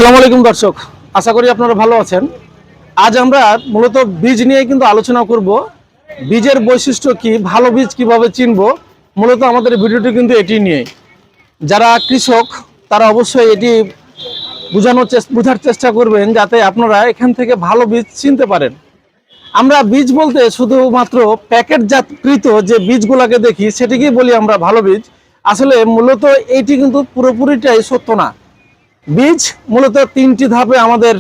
আসসালামু আলাইকুম দর্শক, আশা করি আপনারা ভালো আছেন। আজ আমরা মূলত বীজ নিয়ে কিন্তু আলোচনা করব। বীজের বৈশিষ্ট্য কি, ভালো বীজ কিভাবে চিনব, মূলত আমাদের ভিডিওটি কিন্তু এটি নিয়ে। যারা কৃষক তারা অবশ্যই এটি বোঝার চেষ্টা করবেন যাতে আপনারা এখান থেকে ভালো বীজ চিনতে পারেন। আমরা বীজ বলতে শুধুমাত্র প্যাকেটজাতকৃত যে বীজগুলোকে দেখি সেটিকেই বলি আমরা ভালো বীজ। আসলে মূলত এইটি কিন্তু পুরোপুরিটাই সত্য না। বীজ মূলত তিনটি ধাপে আমাদের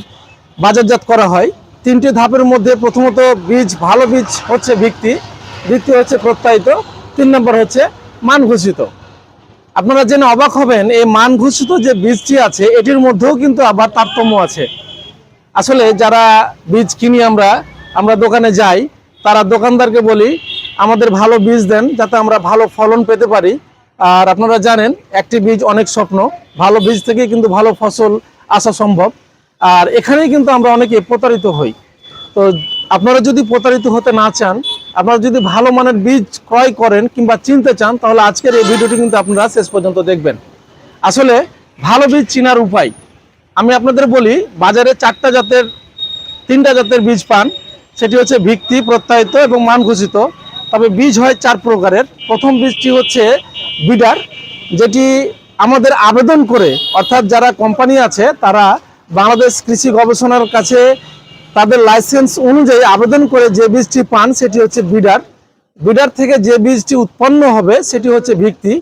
বাজারজাত করা হয়। তিনটি ধাপের মধ্যে প্রথমত বীজ, ভালো বীজ হচ্ছে ভিত্তি, দ্বিতীয় হচ্ছে প্রত্যায়িত, 3 নম্বর হচ্ছে মান ঘোষিত। আপনারা জেনে অবাক হবেন এই মান ঘোষিত যে বীজটি আছে এটির মধ্যেও কিন্তু আবার তারতম্য আছে। আসলে যারা বীজ কিনি আমরা দোকানে যাই, তারা দোকানদারকে বলি আমাদের ভালো বীজ দেন যাতে আমরা ভালো ফলন পেতে পারি। আর আপনারা জানেন একটি বীজ অনেক স্বপ্ন, ভালো বীজ থেকে কিন্তু ভালো ফসল আসা সম্ভব। আর এখানেই কিন্তু আমরা অনেকে প্রতারিত হই। তো আপনারা যদি প্রতারিত হতে না চান, আপনারা যদি ভালো মানের বীজ ক্রয় করেন কিংবা চিনতে চান, তাহলে আজকের এই ভিডিওটি কিন্তু আপনারা শেষ পর্যন্ত দেখবেন। আসলে ভালো বীজ চিনার উপায় আমি আপনাদের বলি। বাজারে 3টা জাতের বীজ পান, সেটি হচ্ছে ভিত্তি, প্রত্যায়িত এবং মান ঘোষিত। তবে বীজ হয় 4 প্রকারের। প্রথম বীজটি হচ্ছে বিডার, যেটি আমাদের আবেদন করে, অর্থাৎ যারা কোম্পানি আছে তারা বাংলাদেশ কৃষি গবেষণার কাছে তাদের লাইসেন্স অনুযায়ী আবেদন করে যে বীজটি পান সেটি হচ্ছে বিডার। বিডার থেকে যে বীজটি উৎপন্ন হবে সেটি হচ্ছে ভিত্তি।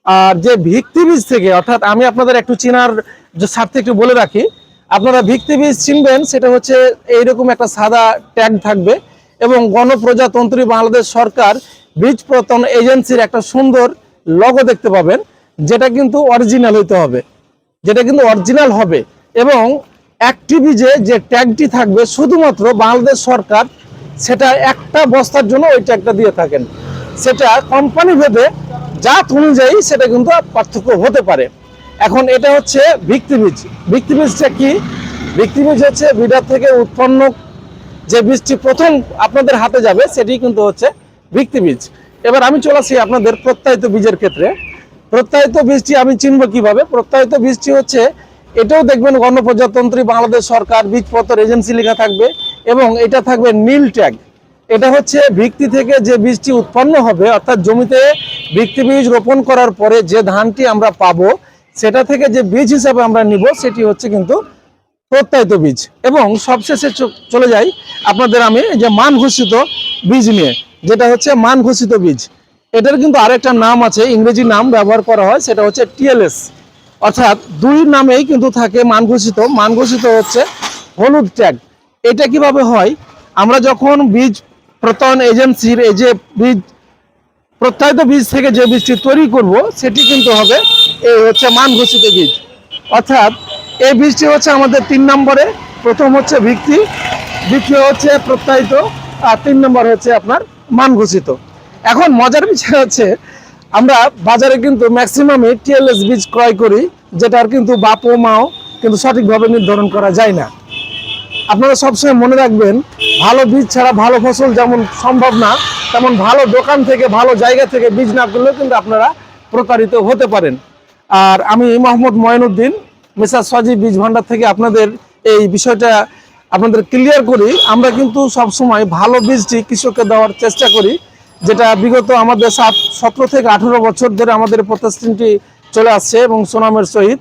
আর যে ভিত্তি বীজ থেকে, অর্থাৎ আমি আপনাদের একটু চেনার যে স্বার্থে একটু বলে রাখি, আপনারা ভিত্তি বীজ চিনবেন সেটা হচ্ছে এইরকম একটা সাদা ট্যাগ থাকবে এবং গণপ্রজাতন্ত্রী বাংলাদেশ সরকার বীজ প্রত্যয়ন এজেন্সির একটা সুন্দর লগো দেখতে পাবেন, যেটা কিন্তু অরিজিনাল হইতে হবে, এবং একটি বীজে যে ট্যাগটি থাকবে শুধুমাত্র বাংলাদেশ সরকার সেটা একটা বস্তার জন্য ওই ট্যাগটা দিয়ে থাকেন। সেটা কোম্পানি ভেদে জাত অনুযায়ী সেটা কিন্তু পার্থক্য হতে পারে। এখন এটা হচ্ছে ভিত্তি বীজ। ভিত্তি বীজটা কি? ভিত্তি বীজ হচ্ছে বিডার থেকে উৎপন্ন যে বীজটি প্রথম আপনাদের হাতে যাবে সেটি কিন্তু হচ্ছে ভিত্তি বীজ। এবার আমি চলে আসি আপনাদের প্রত্যায়িত বীজের ক্ষেত্রে। প্রত্যায়িত বীজটি আমি চিনব কিভাবে? প্রত্যায়িত বীজটি হচ্ছে, এটাও দেখবেন গণপ্রজাতন্ত্রী বাংলাদেশ সরকার বীজ প্রত্যয়ন এজেন্সি লেখা থাকবে এবং এটা থাকবে নীল ট্যাগ। এটা হচ্ছে ভিত্তি থেকে যে বীজটি উৎপন্ন হবে, অর্থাৎ জমিতে ভিত্তি বীজ রোপণ করার পরে যে ধানটি আমরা পাবো সেটা থেকে যে বীজ হিসাবে আমরা নিব সেটি হচ্ছে কিন্তু প্রত্যায়িত বীজ। এবং সবশেষে চলে যাই আপনাদের আমি যে মান ঘোষিত বীজ নিয়ে, যেটা হচ্ছে মান ঘোষিত বীজ। এটার কিন্তু আরেকটা নাম আছে, ইংরেজি নাম ব্যবহার করা হয়, সেটা হচ্ছে টিএলএস। অর্থাৎ দুই নামেই কিন্তু থাকে মান ঘোষিত। মান ঘোষিত হচ্ছে হলুদ ট্যাগ। এটা কিভাবে হয়? আমরা যখন বীজ প্রত্যয়ন এজেন্সির এই যে বীজ, প্রত্যায়িত বীজ থেকে যে বীজটি তৈরি করব সেটি কিন্তু হবে এই হচ্ছে মান ঘোষিত বীজ। অর্থাৎ এই বীজটি হচ্ছে আমাদের 3 নম্বরে, প্রথম হচ্ছে ভিত্তি, দ্বিতীয় হচ্ছে প্রত্যায়িত, আর 3 নম্বর হচ্ছে আপনার মান ঘোষিত। এখন মজার বিষয় হচ্ছে আমরা বাজারে কিন্তু ম্যাক্সিমামই টিএলএস বীজ ক্রয় করি, যেটার কিন্তু বাপ ও মাও কিন্তু সঠিকভাবে নির্ধারণ করা যায় না। আপনারা সবসময় মনে রাখবেন, ভালো বীজ ছাড়া ভালো ফসল যেমন সম্ভব না, তেমন ভালো দোকান থেকে, ভালো জায়গা থেকে বীজ না করলেও কিন্তু আপনারা প্রতারিত হতে পারেন। আর আমি মোহাম্মদ মঈনুদ্দিন, মেসার সজীব বীজ ভান্ডার থেকে আপনাদের এই বিষয়টা আপনাদের ক্লিয়ার করি। আমরা কিন্তু সবসময় ভালো বীজটি কৃষককে দেওয়ার চেষ্টা করি, যেটা বিগত আমাদের 17 থেকে 18 বছর ধরে আমাদের প্রতিষ্ঠানটি চলে আসছে এবং সুনামের সহিত।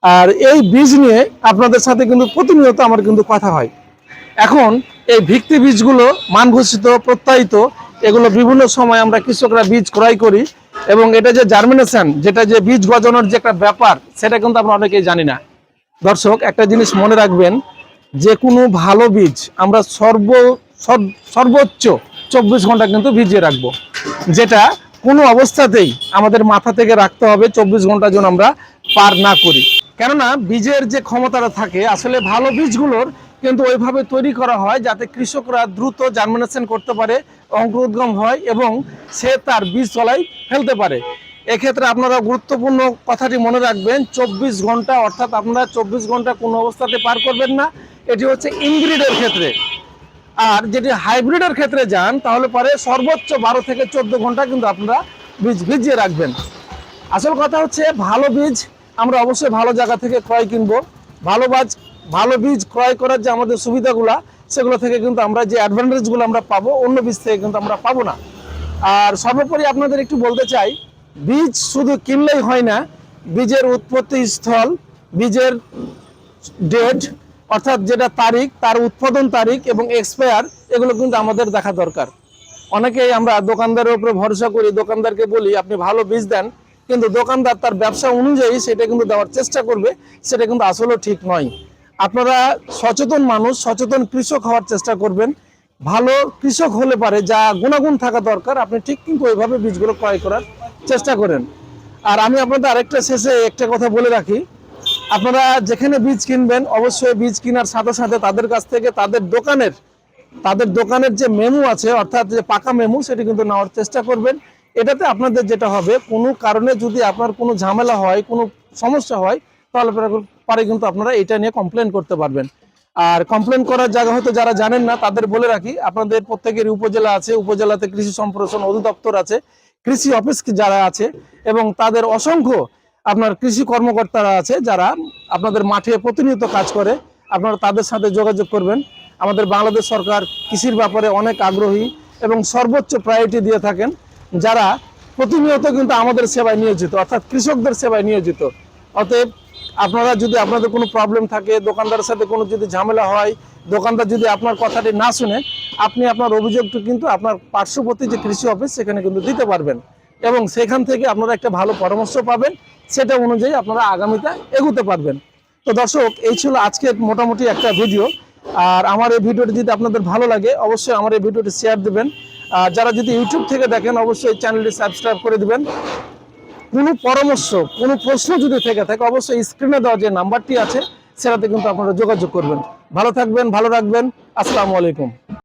আর এই বীজ নিয়ে আপনাদের সাথে কিন্তু প্রতিনিয়ত আমার কিন্তু কথা হয়। এখন এই ভিত্তি বীজগুলো মান ঘোষিত, প্রত্যায়িত, এগুলো বিভিন্ন সময় আমরা কৃষকরা বীজ ক্রয় করি এবং এটা যে জার্মিনেশন, যেটা যে বীজ গজানোর যে একটা ব্যাপার, সেটা কিন্তু আমরা অনেকেই জানি না। দর্শক, একটা জিনিস মনে রাখবেন, যে কোনো ভালো বীজ আমরা সর্বোচ্চ 24 ঘন্টা কিন্তু ভিজিয়ে রাখবো, যেটা কোনো অবস্থাতেই আমাদের মাথা থেকে রাখতে হবে 24 ঘন্টা যেন আমরা পার না করি। কেননা বীজের যে ক্ষমতাটা থাকে, আসলে ভালো বীজগুলোর কিন্তু ওইভাবে তৈরি করা হয় যাতে কৃষকরা দ্রুত জার্মিনেশন করতে পারে, অঙ্কুরোদ্গম হয় এবং সে তার বীজ তলায় ফেলতে পারে। এক্ষেত্রে আপনারা গুরুত্বপূর্ণ কথাটি মনে রাখবেন, 24 ঘন্টা, অর্থাৎ আপনারা 24 ঘন্টা কোনো অবস্থাতে পার করবেন না। এটি হচ্ছে ইনব্রিডের ক্ষেত্রে। আর যেটি হাইব্রিডের ক্ষেত্রে যান তাহলে পরে সর্বোচ্চ 12 থেকে 14 ঘন্টা কিন্তু আপনারা বীজ ভিজিয়ে রাখবেন। আসল কথা হচ্ছে ভালো বীজ আমরা অবশ্যই ভালো জায়গা থেকে ক্রয় কিনবো, ভালো বীজ ক্রয় করার যে আমাদের সুবিধাগুলা, সেগুলো থেকে কিন্তু আমরা যে অ্যাডভান্টেজগুলো আমরা পাবো, অন্য বীজ থেকে কিন্তু আমরা পাবো না। আর সর্বোপরি আপনাদের একটু বলতে চাই, বীজ শুধু কিনলেই হয় না, বীজের উৎপত্তি স্থল, বীজের ডেট, অর্থাৎ যেটা তারিখ, তার উৎপাদন তারিখ এবং এক্সপায়ার, এগুলো কিন্তু আমাদের দেখা দরকার। অনেকেই আমরা দোকানদারের উপরে ভরসা করি, দোকানদারকে বলি আপনি ভালো বীজ দেন, কিন্তু দোকানদার তার ব্যবসা অনুযায়ী সেটা কিন্তু দেওয়ার চেষ্টা করবে, সেটা কিন্তু আসলে ঠিক নয়। আপনারা সচেতন মানুষ, সচেতন কৃষক হওয়ার চেষ্টা করবেন। ভালো কৃষক হলে পারে যা গুণাগুণ থাকা দরকার, আপনি ঠিক কিন্তু ওইভাবে বীজগুলো ক্রয় করার চেষ্টা করেন। আর আমি আপনাদের আরেকটা শেষে একটা কথা বলে রাখি, আপনারা যেখানে বীজ কিনবেন অবশ্যই বীজ কেনার সাথে সাথে তাদের কাছ থেকে তাদের দোকানের যে মেমু আছে, অর্থাৎ যে পাকা মেমু, সেটি কিন্তু নেওয়ার চেষ্টা করবেন। এটাতে আপনাদের যেটা হবে, কোনো কারণে যদি আপনার কোনো ঝামেলা হয়, কোনো সমস্যা হয়, তাহলে পরে কিন্তু আপনারা এটা নিয়ে কমপ্লেন করতে পারবেন। আর কমপ্লেন করার জায়গা হয়তো যারা জানেন না তাদের বলে রাখি, আপনাদের প্রত্যেকের উপজেলা আছে, উপজেলাতে কৃষি সম্প্রসারণ অধিদপ্তর আছে, কৃষি অফিস যারা আছে, এবং তাদের অসংখ্য আপনার কৃষি কর্মকর্তারা আছে যারা আপনাদের মাঠে প্রতিনিয়ত কাজ করে। আপনারা তাদের সাথে যোগাযোগ করবেন। আমাদের বাংলাদেশ সরকার কৃষির ব্যাপারে অনেক আগ্রহী এবং সর্বোচ্চ প্রায়োরিটি দিয়ে থাকেন, যারা প্রতিনিয়ত কিন্তু আমাদের সেবায় নিয়োজিত, অর্থাৎ কৃষকদের সেবায় নিয়োজিত। অতএব আপনারা যদি আপনাদের কোনো প্রবলেম থাকে, দোকানদারের সাথে কোনো যদি ঝামেলা হয়, দোকানদার যদি আপনার কথাটি না শুনে, আপনি আপনার অভিযোগটা কিন্তু আপনার পার্শ্ববর্তী যে কৃষি অফিস সেখানে কিন্তু দিতে পারবেন, এবং সেখান থেকে আপনারা একটা ভালো পরামর্শ পাবেন, সেটা অনুযায়ী আপনারা আগামীতে এগোতে পারবেন। তো দর্শক, এই ছিল আজকে মোটামুটি একটা ভিডিও। আর আমার এই ভিডিওটি যদি আপনাদের ভালো লাগে, অবশ্যই আমার এই ভিডিওটি শেয়ার দেবেন। আর যারা যদি ইউটিউব থেকে দেখেন, অবশ্যই চ্যানেলটি সাবস্ক্রাইব করে দিবেন। কোনো পরামর্শ, কোনো প্রশ্ন যদি থেকে থাকে, অবশ্যই স্ক্রিনে দেওয়া যে নাম্বারটি আছে সেটাতে কিন্তু আপনারা যোগাযোগ করবেন। ভালো থাকবেন, ভালো রাখবেন। আসসালামু আলাইকুম।